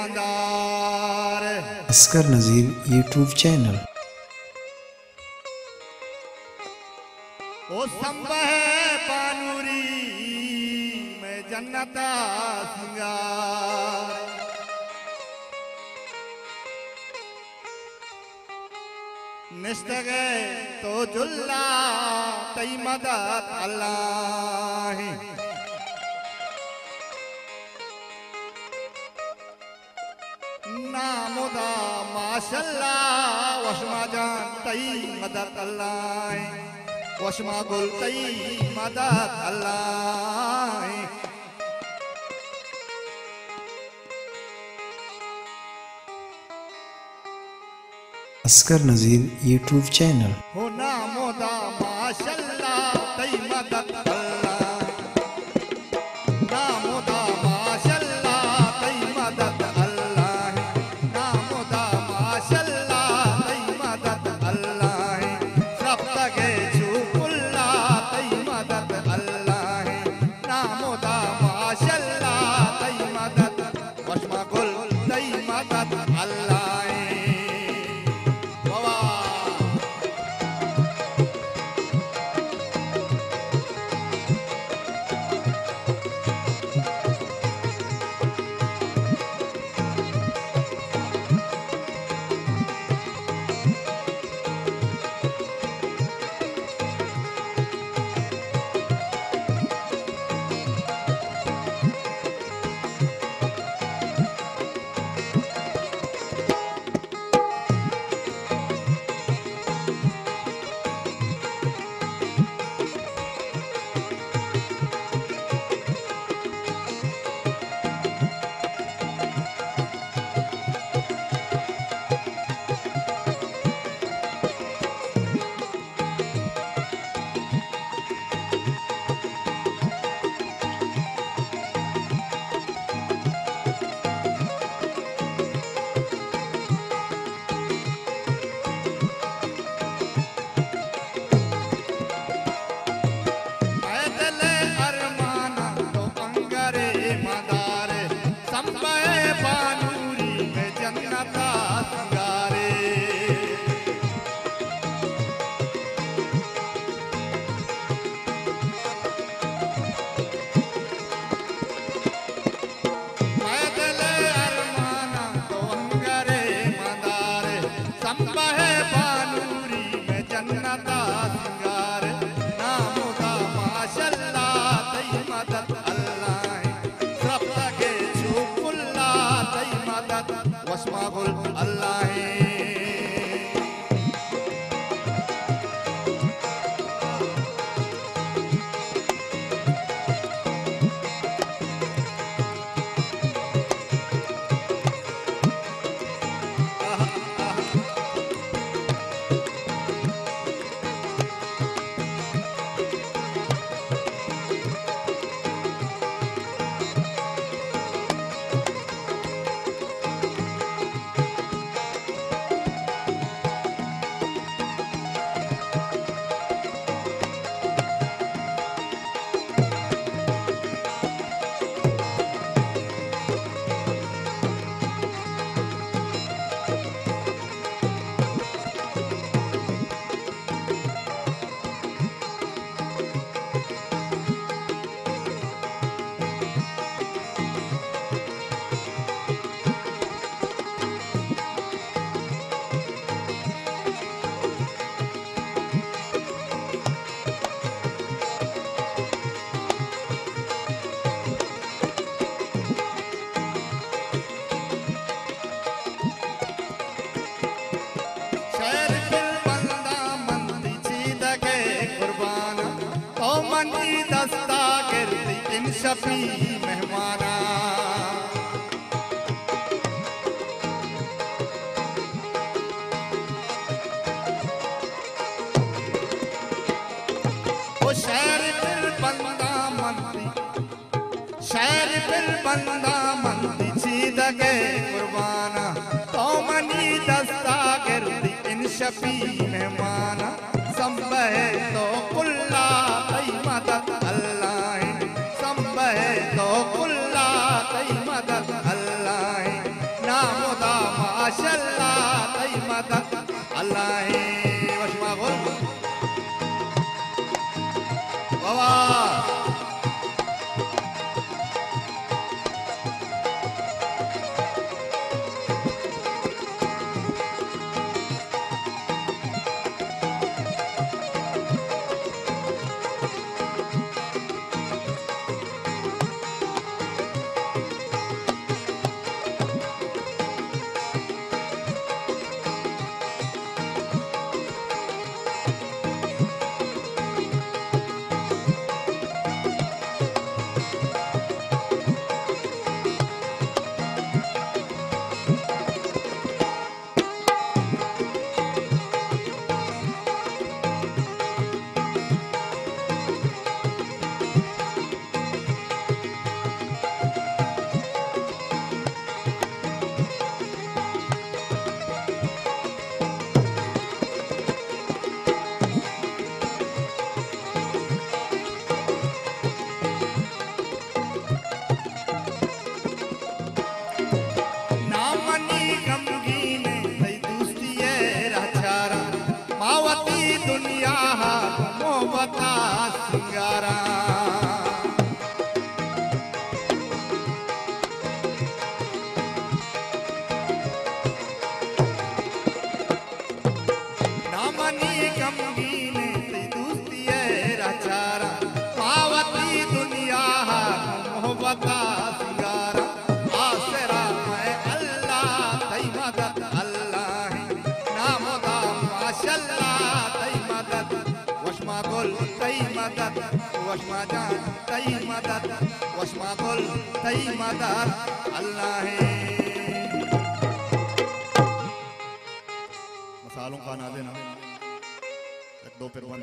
मदार। Oscar नज़ीर YouTube channel. ओ संबह पानूरी में जन्नता सिंगार। निस्तगे तो जुल्ला तई मदद अल्लाह। नामुदा माशल्लाह वशमा जान तई मदद अल्लाह। वशमा गुल तई मदद अल्लाह। अस्कर नज़ीर यूट्यूब चैनल। हो नामुदा माशल्लाह तई मदद अल्लाह। नामुदा माशल्लाह तई मदद अल्लाह। नामुदा माशल्लाह तई मदद अल्लाह। सब तगे झूपुल्ला तई मदद अल्लाह। नामुदा माशल्लाह तई मदद वशमा गुल तई मदद अल्लाह। वस्मागुल अल्लाह। दस्ता गिरती इन शफी मेहमाना। वो शहर फिर बंदा मंदी, शहर फिर बंदा मंदी चीद के कुर्बाना। तो मनी दस्ता गिरती इन शफी मेहमाना। संबह तो कुल्ला तई मदद अल्लाह। संबह तो कुल्ला तई मदद अल्लाह। अल्लाह है वशमा गोल बाबा दुनिया मोहब्बता सिंगारा नामनी गमगीन दोस्ती राचारा पावती दुनिया मोहब्बता सिंगारा आसरा मैं अल्लाह तई मदद अल्लाह नाम दा माशाअल्लाह वशमा गोल तई मदद वशमा जान तई मदद वशमा गोल तई मदद अल्लाह है मसालों का ना देना एक दो फिर वन